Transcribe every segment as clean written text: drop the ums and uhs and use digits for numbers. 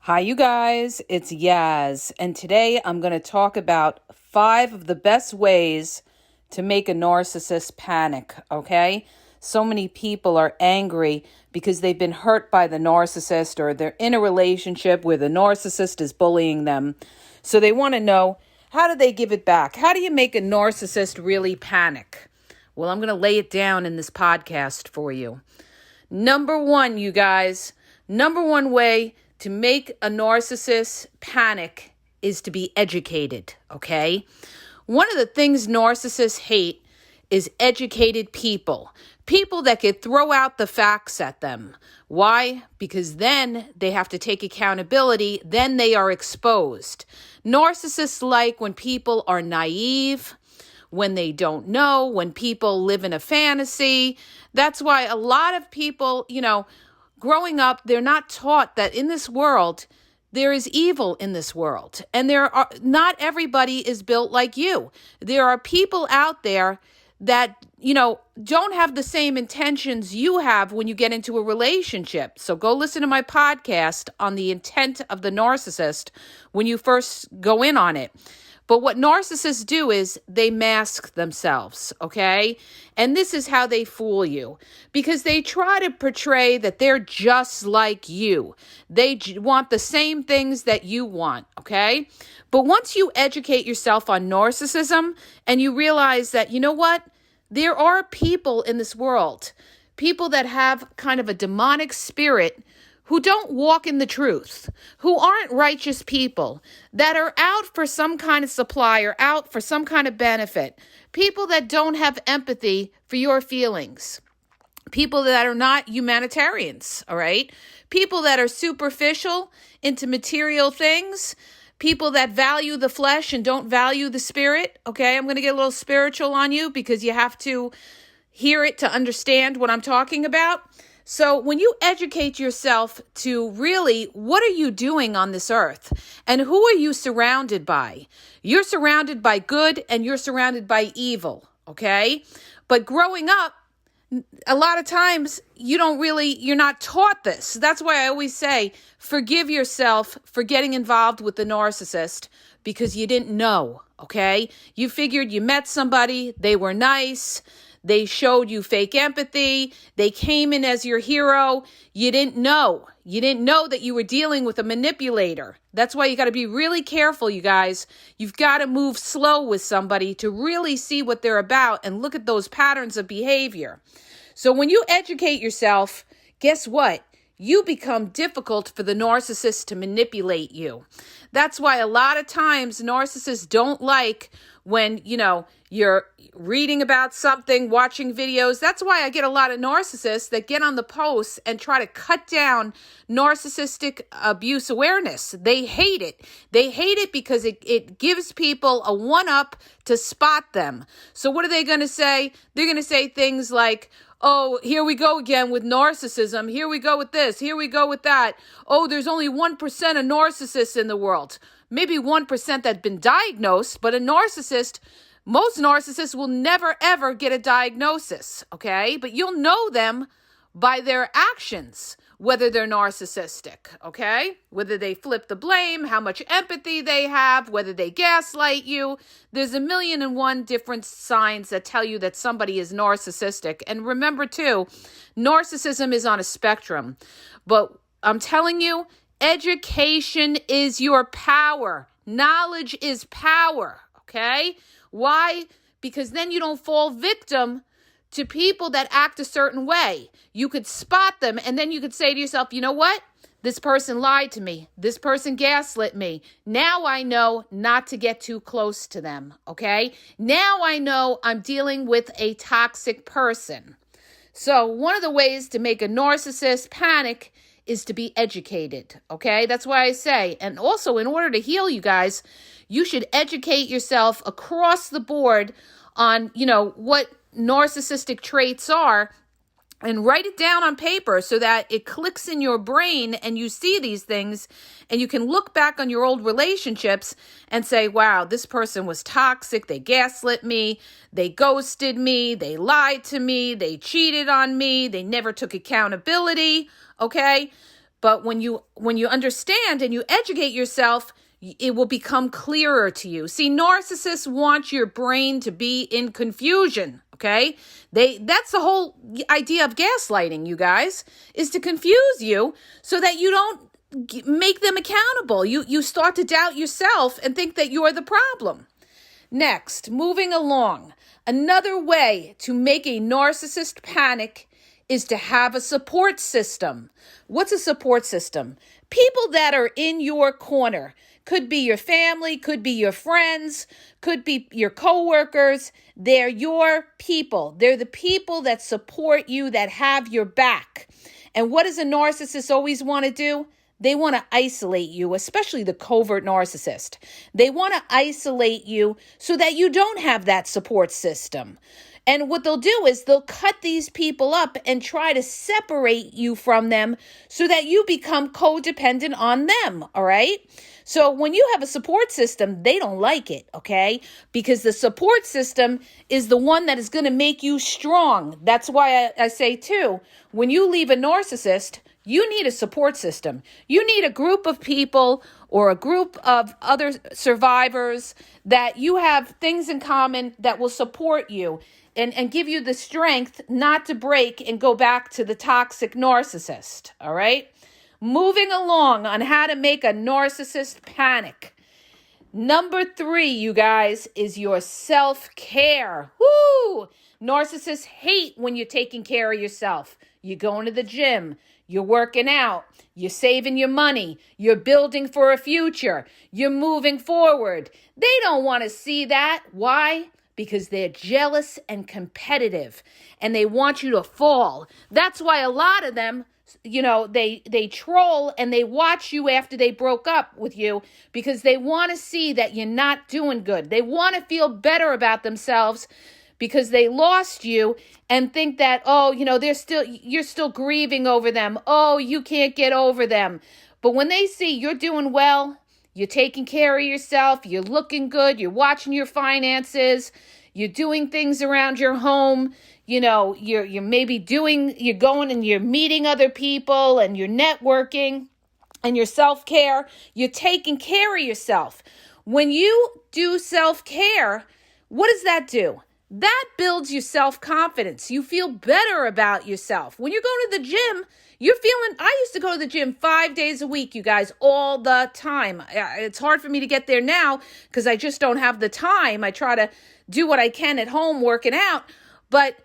Hi, you guys. It's Yaz, and today I'm going to talk about 5 of the best ways to make a narcissist panic, okay? So many people are angry because they've been hurt by the narcissist or they're in a relationship where the narcissist is bullying them. So they want to know, how do they give it back? How do you make a narcissist really panic? Well, I'm going to lay it down in this podcast for you. Number 1, you guys, number 1 way to make a narcissist panic is to be educated, okay? One of the things narcissists hate is educated people. People that could throw out the facts at them. Why? Because then they have to take accountability. Then they are exposed. Narcissists like when people are naive, when they don't know, when people live in a fantasy. That's why a lot of people, growing up, they're not taught that in this world, there is evil in this world. And not everybody is built like you. There are people out there that, don't have the same intentions you have when you get into a relationship. So go listen to my podcast on the intent of the narcissist when you first go in on it. But what narcissists do is they mask themselves, okay? And this is how they fool you, because they try to portray that they're just like you. They want the same things that you want, okay? But once you educate yourself on narcissism and you realize that, you know what? There are people in this world, people that have kind of a demonic spirit who don't walk in the truth, who aren't righteous people, that are out for some kind of supply or out for some kind of benefit, people that don't have empathy for your feelings, people that are not humanitarians, all right? People that are superficial into material things, people that value the flesh and don't value the spirit, okay? I'm going to get a little spiritual on you because you have to hear it to understand what I'm talking about. So when you educate yourself to really, what are you doing on this earth? And who are you surrounded by? You're surrounded by good and you're surrounded by evil, okay? But growing up, a lot of times you're not taught this. That's why I always say, forgive yourself for getting involved with the narcissist because you didn't know, okay? You figured you met somebody, they were nice, they showed you fake empathy. They came in as your hero. You didn't know. You didn't know that you were dealing with a manipulator. That's why you got to be really careful, you guys. You've got to move slow with somebody to really see what they're about and look at those patterns of behavior. So when you educate yourself, guess what? You become difficult for the narcissist to manipulate you. That's why a lot of times narcissists don't like when, you're reading about something, watching videos. That's why I get a lot of narcissists that get on the posts and try to cut down narcissistic abuse awareness. They hate it. They hate it because it gives people a one-up to spot them. So what are they going to say? They're going to say things like, oh, here we go again with narcissism. Here we go with this. Here we go with that. Oh, there's only 1% of narcissists in the world. Maybe 1% that's been diagnosed, but most narcissists will never, ever get a diagnosis, okay? But you'll know them by their actions, whether they're narcissistic, okay? Whether they flip the blame, how much empathy they have, whether they gaslight you. There's 1,000,001 different signs that tell you that somebody is narcissistic. And remember, too, narcissism is on a spectrum. But I'm telling you, education is your power. Knowledge is power, okay? Why? Because then you don't fall victim to people that act a certain way. You could spot them and then you could say to yourself, you know what? This person lied to me. This person gaslit me. Now I know not to get too close to them, okay? Now I know I'm dealing with a toxic person. So one of the ways to make a narcissist panic is to be educated, okay? That's why I say, and also in order to heal, you guys, you should educate yourself across the board on, what narcissistic traits are and write it down on paper so that it clicks in your brain and you see these things and you can look back on your old relationships and say, wow, this person was toxic. They gaslit me. They ghosted me. They lied to me. They cheated on me. They never took accountability. Okay. But when you understand and you educate yourself, it will become clearer to you. See, narcissists want your brain to be in confusion, okay? That's the whole idea of gaslighting, you guys, is to confuse you so that you don't make them accountable. You start to doubt yourself and think that you're the problem. Next, moving along. Another way to make a narcissist panic is to have a support system. What's a support system? People that are in your corner. Could be your family, could be your friends, could be your coworkers. They're your people. They're the people that support you, that have your back. And what does a narcissist always want to do? They want to isolate you, especially the covert narcissist. They want to isolate you so that you don't have that support system. And what they'll do is they'll cut these people up and try to separate you from them so that you become codependent on them, all right? So when you have a support system, they don't like it, okay? Because the support system is the one that is going to make you strong. That's why I say, too, when you leave a narcissist, you need a support system. You need a group of people or a group of other survivors that you have things in common that will support you and give you the strength not to break and go back to the toxic narcissist, all right? Moving along on how to make a narcissist panic. Number 3, you guys, is your self-care. Woo! Narcissists hate when you're taking care of yourself. You're going to the gym. You're working out. You're saving your money. You're building for a future. You're moving forward. They don't want to see that. Why? Because they're jealous and competitive, and they want you to fall. That's why a lot of them, they troll and they watch you after they broke up with you because they want to see that you're not doing good. They want to feel better about themselves because they lost you and think that, you're still grieving over them. Oh, you can't get over them. But when they see you're doing well, you're taking care of yourself, you're looking good, you're watching your finances, you're doing things around your home, you're going and you're meeting other people and you're networking and your self-care, you're taking care of yourself. When you do self-care, what does that do? That builds your self-confidence. You feel better about yourself. When you're going to the gym, I used to go to the gym 5 days a week, you guys, all the time. It's hard for me to get there now because I just don't have the time. I try to do what I can at home working out. But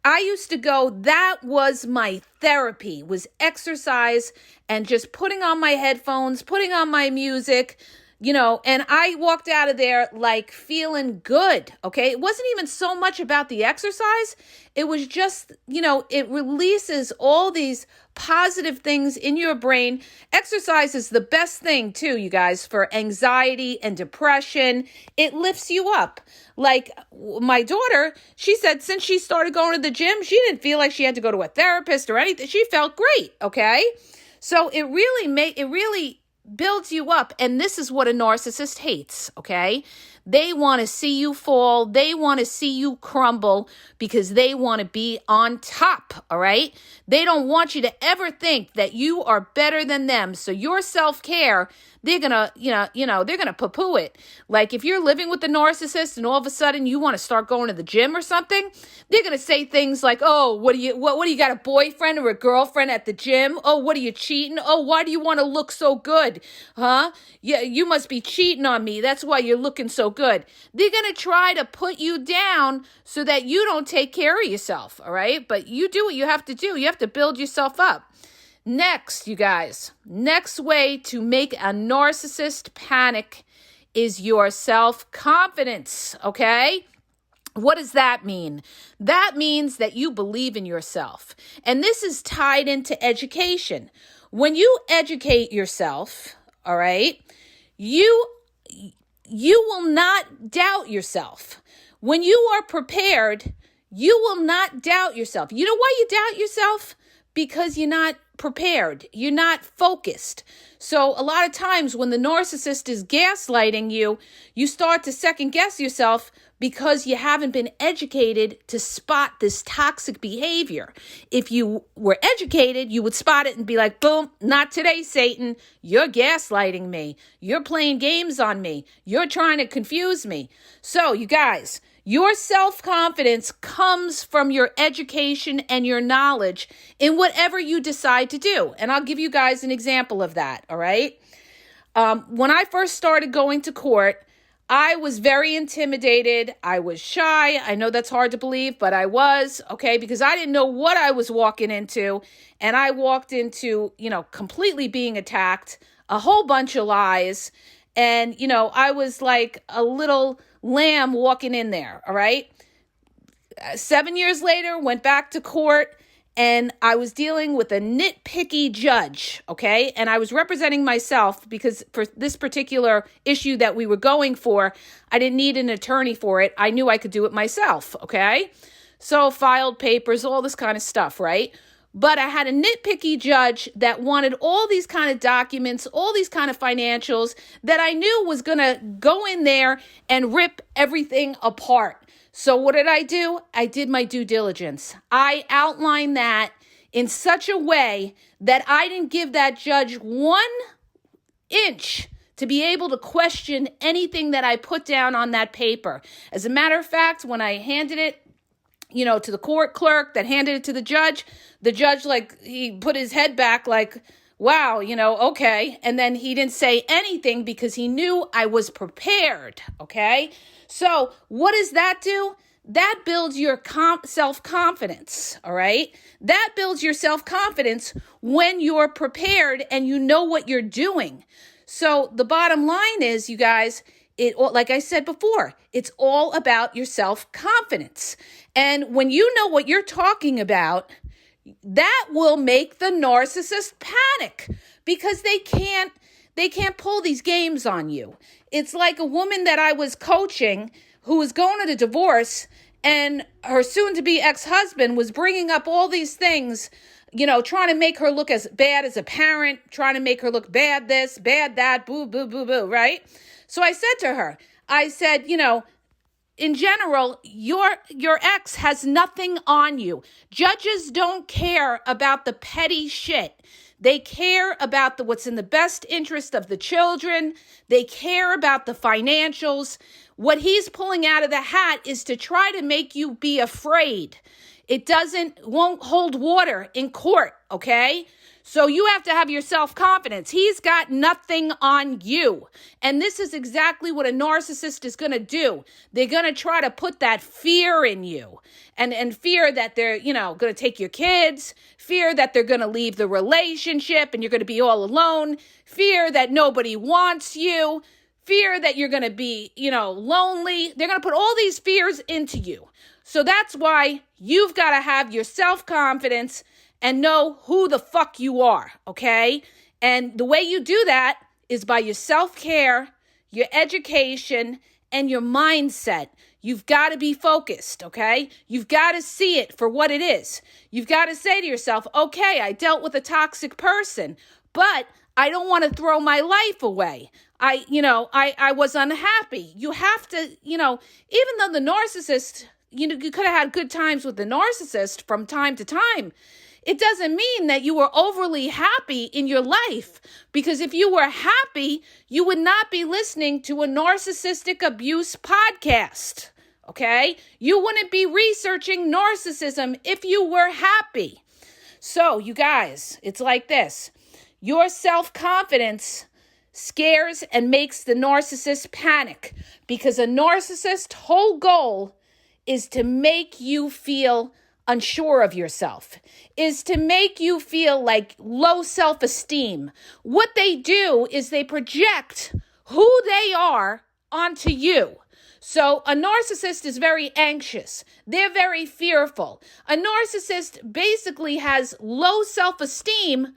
I used to go, that was my therapy, was exercise and just putting on my headphones, putting on my music, and I walked out of there like feeling good, okay? It wasn't even so much about the exercise. It was just, it releases all these positive things in your brain. Exercise is the best thing too, you guys, for anxiety and depression. It lifts you up. Like my daughter, she said since she started going to the gym, she didn't feel like she had to go to a therapist or anything. She felt great, okay? So it really builds you up. And this is what a narcissist hates, okay? They want to see you fall. They want to see you crumble because they want to be on top, all right? They don't want you to ever think that you are better than them. So your self-care, they're going to, they're going to poo-poo it. Like if you're living with the narcissist and all of a sudden you want to start going to the gym or something, they're going to say things like, oh, what do you got a boyfriend or a girlfriend at the gym? Oh, what are you cheating? Oh, why do you want to look so good? Huh? Yeah, you must be cheating on me. That's why you're looking so good. They're going to try to put you down so that you don't take care of yourself, all right? But you do what you have to do. You have to build yourself up. Next, you guys, next way to make a narcissist panic is your self-confidence, okay? What does that mean? That means that you believe in yourself. And this is tied into education. When you educate yourself, all right, you will not doubt yourself. When you are prepared, you will not doubt yourself. You know why you doubt yourself? because you're not prepared. You're not focused. So a lot of times when the narcissist is gaslighting you, you start to second guess yourself because you haven't been educated to spot this toxic behavior. If you were educated, you would spot it and be like, boom, not today, Satan. You're gaslighting me. You're playing games on me. You're trying to confuse me. So you guys, your self-confidence comes from your education and your knowledge in whatever you decide to do. And I'll give you guys an example of that, all right? When I first started going to court, I was very intimidated. I was shy. I know that's hard to believe, but I was, okay, because I didn't know what I was walking into. And I walked into, completely being attacked, a whole bunch of lies. And, I was like a little lamb walking in there, all right? 7 years later, went back to court, and I was dealing with a nitpicky judge, okay? And I was representing myself because for this particular issue that we were going for, I didn't need an attorney for it. I knew I could do it myself, okay? So filed papers, all this kind of stuff, right? But I had a nitpicky judge that wanted all these kind of documents, all these kind of financials that I knew was going to go in there and rip everything apart. So what did I do? I did my due diligence. I outlined that in such a way that I didn't give that judge 1 inch to be able to question anything that I put down on that paper. As a matter of fact, when I handed it, to the court clerk that handed it to the judge, he put his head back like, wow, okay. And then he didn't say anything because he knew I was prepared, okay? So what does that do? That builds your self-confidence, all right? That builds your self-confidence when you're prepared and you know what you're doing. So the bottom line is, you guys, like I said before, it's all about your self-confidence. And when you know what you're talking about, that will make the narcissist panic because they can't pull these games on you. It's like a woman that I was coaching who was going to the divorce, and her soon-to-be ex-husband was bringing up all these things, trying to make her look as bad as a parent, trying to make her look bad this, bad that, boo, boo, boo, boo, right? So I said to her, in general, your ex has nothing on you. Judges don't care about the petty shit. They care about what's in the best interest of the children. They care about the financials. What he's pulling out of the hat is to try to make you be afraid. It won't hold water in court, okay? So you have to have your self-confidence. He's got nothing on you. And this is exactly what a narcissist is going to do. They're going to try to put that fear in you and fear that they're, going to take your kids, fear that they're going to leave the relationship and you're going to be all alone, fear that nobody wants you, fear that you're going to be, lonely. They're going to put all these fears into you. So that's why you've got to have your self-confidence and know who the fuck you are, okay? And the way you do that is by your self-care, your education, and your mindset. You've got to be focused, okay? You've got to see it for what it is. You've got to say to yourself, okay, I dealt with a toxic person, but I don't want to throw my life away. I was unhappy. You have to, even though the narcissist, you could have had good times with the narcissist from time to time, it doesn't mean that you were overly happy in your life, because if you were happy, you would not be listening to a narcissistic abuse podcast, okay? You wouldn't be researching narcissism if you were happy. So, you guys, it's like this. Your self-confidence scares and makes the narcissist panic, because a narcissist's whole goal is to make you feel unsure of yourself, is to make you feel like low self-esteem. What they do is they project who they are onto you. So a narcissist is very anxious. They're very fearful. A narcissist basically has low self-esteem,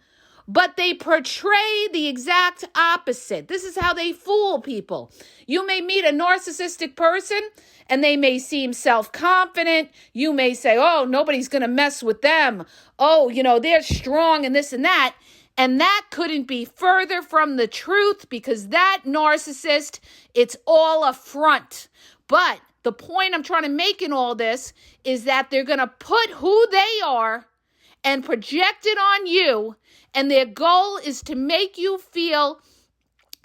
but they portray the exact opposite. This is how they fool people. You may meet a narcissistic person and they may seem self-confident. You may say, oh, nobody's going to mess with them. Oh, they're strong and this and that. And that couldn't be further from the truth, because that narcissist, it's all a front. But the point I'm trying to make in all this is that they're going to put who they are and project it on you. And their goal is to make you feel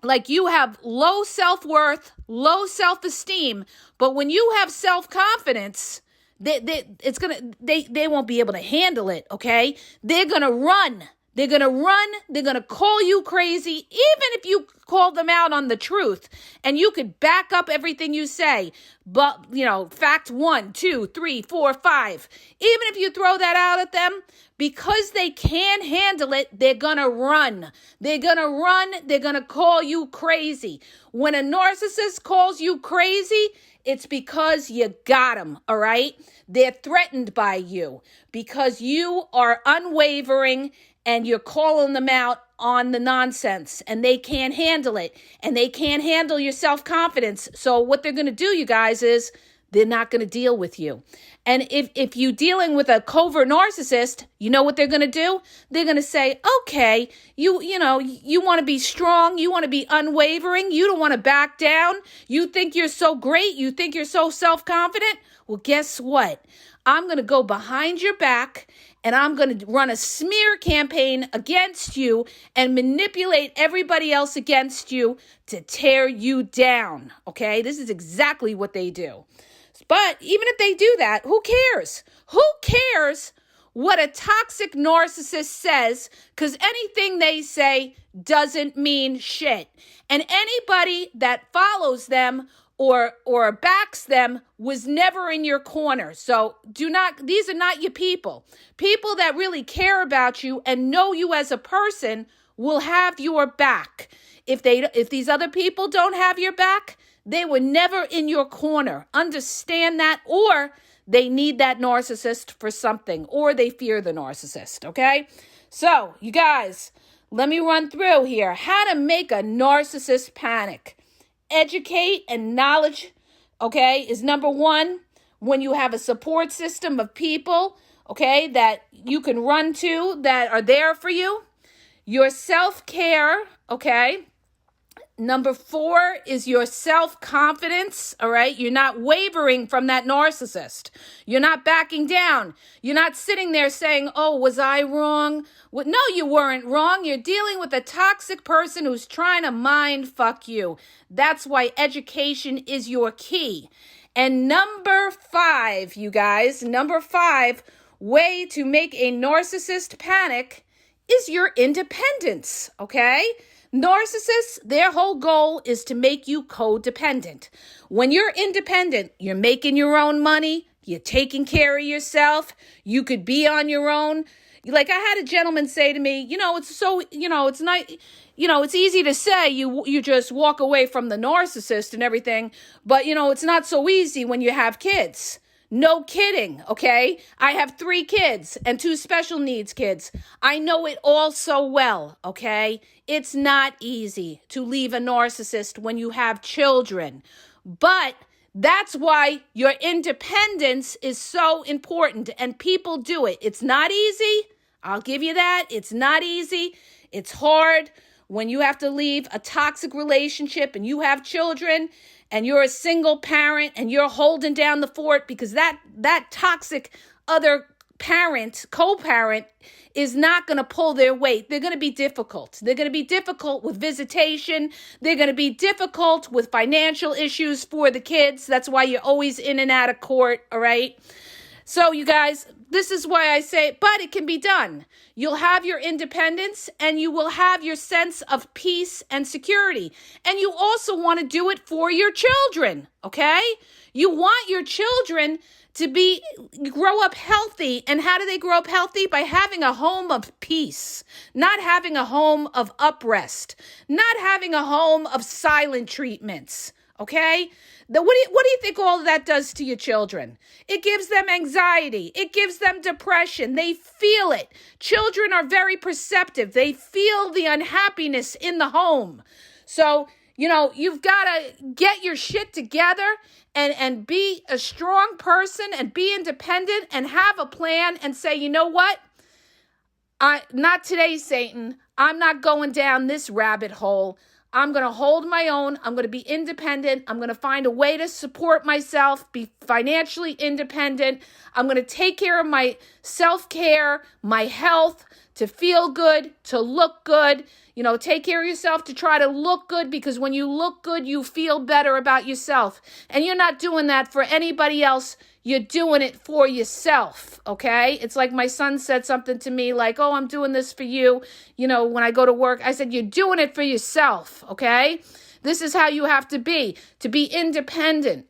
like you have low self-worth, low self-esteem. But when you have self-confidence, they won't be able to handle it, okay? They're going to run. They're going to run. They're going to call you crazy, even if you call them out on the truth. And you could back up everything you say. But, fact 1, 2, 3, 4, 5. Even if you throw that out at them, because they can't handle it, they're going to run. They're going to run. They're going to call you crazy. When a narcissist calls you crazy, it's because you got them, all right? They're threatened by you because you are unwavering and you're calling them out on the nonsense, and they can't handle it, and they can't handle your self-confidence. So what they're going to do, you guys, is they're not going to deal with you. And if you're dealing with a covert narcissist, you know what they're going to do? They're going to say, okay, you want to be strong, you want to be unwavering, you don't want to back down, you think you're so great, you think you're so self-confident. Well, guess what? I'm going to go behind your back and I'm going to run a smear campaign against you and manipulate everybody else against you to tear you down, okay? This is exactly what they do. But even if they do that, who cares? Who cares what a toxic narcissist says? Because anything they say doesn't mean shit. And anybody that follows them or backs them was never in your corner. So these are not your people. People that really care about you and know you as a person will have your back. If these other people don't have your back, they were never in your corner. Understand that, or they need that narcissist for something, or they fear the narcissist, okay? So, you guys, let me run through here. How to make a narcissist panic. Educate and knowledge, okay, is number 1. When you have a support system of people, okay, that you can run to, that are there for you. Your self-care, okay. Number 4 is your self-confidence, all right? You're not wavering from that narcissist. You're not backing down. You're not sitting there saying, oh, was I wrong? Well, no, you weren't wrong. You're dealing with a toxic person who's trying to mind fuck you. That's why education is your key. And number 5, you guys, number 5 way to make a narcissist panic is your independence, okay? Narcissists, their whole goal is to make you codependent. When you're independent, you're making your own money, you're taking care of yourself, you could be on your own. Like I had a gentleman say to me, it's not, it's easy to say you just walk away from the narcissist and everything, but it's not so easy when you have kids. No kidding, okay? I have 3 kids and 2 special needs kids. I know it all so well, okay? It's not easy to leave a narcissist when you have children. But that's why your independence is so important, and people do it. It's not easy. I'll give you that. It's not easy. It's hard when you have to leave a toxic relationship and you have children and you're a single parent and you're holding down the fort because that toxic other parent, co-parent, is not going to pull their weight. They're going to be difficult. They're going to be difficult with visitation. They're going to be difficult with financial issues for the kids. That's why you're always in and out of court, all right? So you guys, this is why I say, but it can be done. You'll have your independence and you will have your sense of peace and security. And you also want to do it for your children, okay? You want your children to grow up healthy. And how do they grow up healthy? By having a home of peace, not having a home of uprest, not having a home of silent treatments. Okay? What do you think all of that does to your children? It gives them anxiety. It gives them depression. They feel it. Children are very perceptive. They feel the unhappiness in the home. So, you've got to get your shit together and be a strong person and be independent and have a plan and say, you know what? Not today, Satan. I'm not going down this rabbit hole. I'm going to hold my own. I'm going to be independent. I'm going to find a way to support myself, be financially independent. I'm going to take care of my self-care, my health, to feel good, to look good. Take care of yourself to try to look good, because when you look good, you feel better about yourself. And you're not doing that for anybody else. You're doing it for yourself, okay? It's like my son said something to me like, oh, I'm doing this for you. When I go to work, I said, you're doing it for yourself, okay? This is how you have to be independent.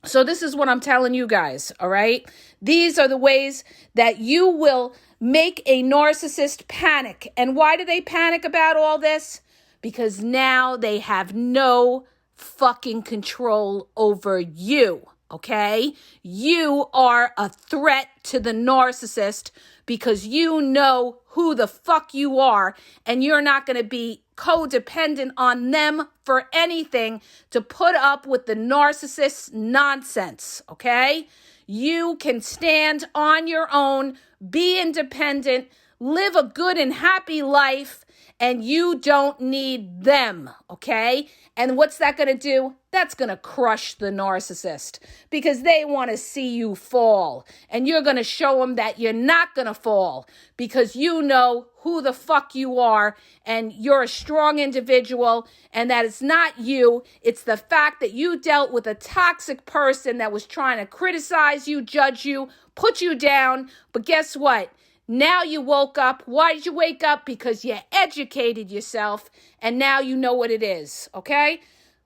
So this is what I'm telling you guys, all right? These are the ways that you will make a narcissist panic. And why do they panic about all this? Because now they have no fucking control over you, okay? You are a threat to the narcissist because you know who the fuck you are, and you're not going to be codependent on them for anything to put up with the narcissist's nonsense, okay? You can stand on your own, be independent, live a good and happy life, and you don't need them, okay? And what's that going to do? That's going to crush the narcissist because they want to see you fall. And you're going to show them that you're not going to fall because you know who the fuck you are and you're a strong individual, and that it's not you. It's the fact that you dealt with a toxic person that was trying to criticize you, judge you, put you down. But guess what? Now you woke up. Why did you wake up? Because you educated yourself, and now you know what it is, okay?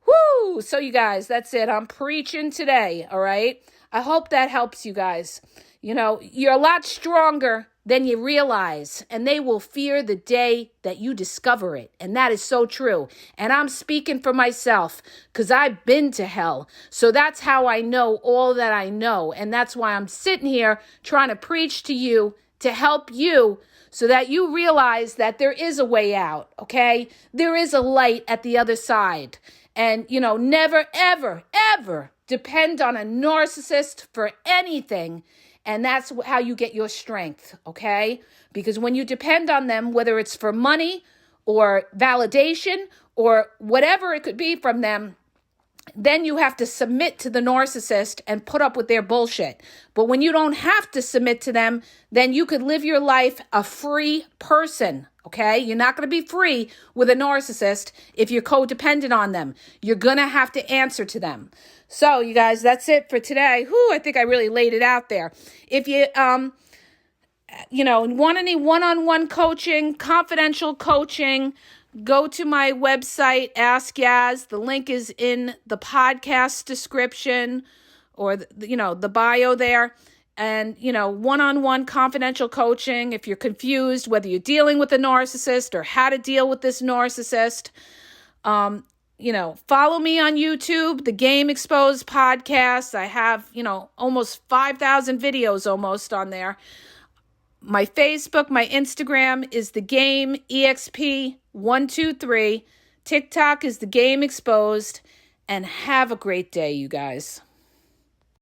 Woo! So you guys, that's it. I'm preaching today, all right? I hope that helps you guys. You're a lot stronger than you realize, and they will fear the day that you discover it, and that is so true. And I'm speaking for myself because I've been to hell, so that's how I know all that I know, and that's why I'm sitting here trying to preach to you to help you so that you realize that there is a way out, okay? There is a light at the other side. And, never, ever, ever depend on a narcissist for anything. And that's how you get your strength, okay? Because when you depend on them, whether it's for money or validation or whatever it could be from them, then you have to submit to the narcissist and put up with their bullshit. But when you don't have to submit to them, then you could live your life a free person, okay? You're not going to be free with a narcissist if you're codependent on them. You're going to have to answer to them. So, you guys, that's it for today. I think I really laid it out there. If you, want any one-on-one coaching, confidential coaching, go to my website, Ask Yaz. The link is in the podcast description or, the bio there. And, one-on-one confidential coaching, if you're confused whether you're dealing with a narcissist or how to deal with this narcissist. Follow me on YouTube, the Game Exposed podcast. I have, almost 5,000 videos almost on there. My Facebook, my Instagram is The Game EXP123. TikTok is The Game Exposed. And have a great day, you guys.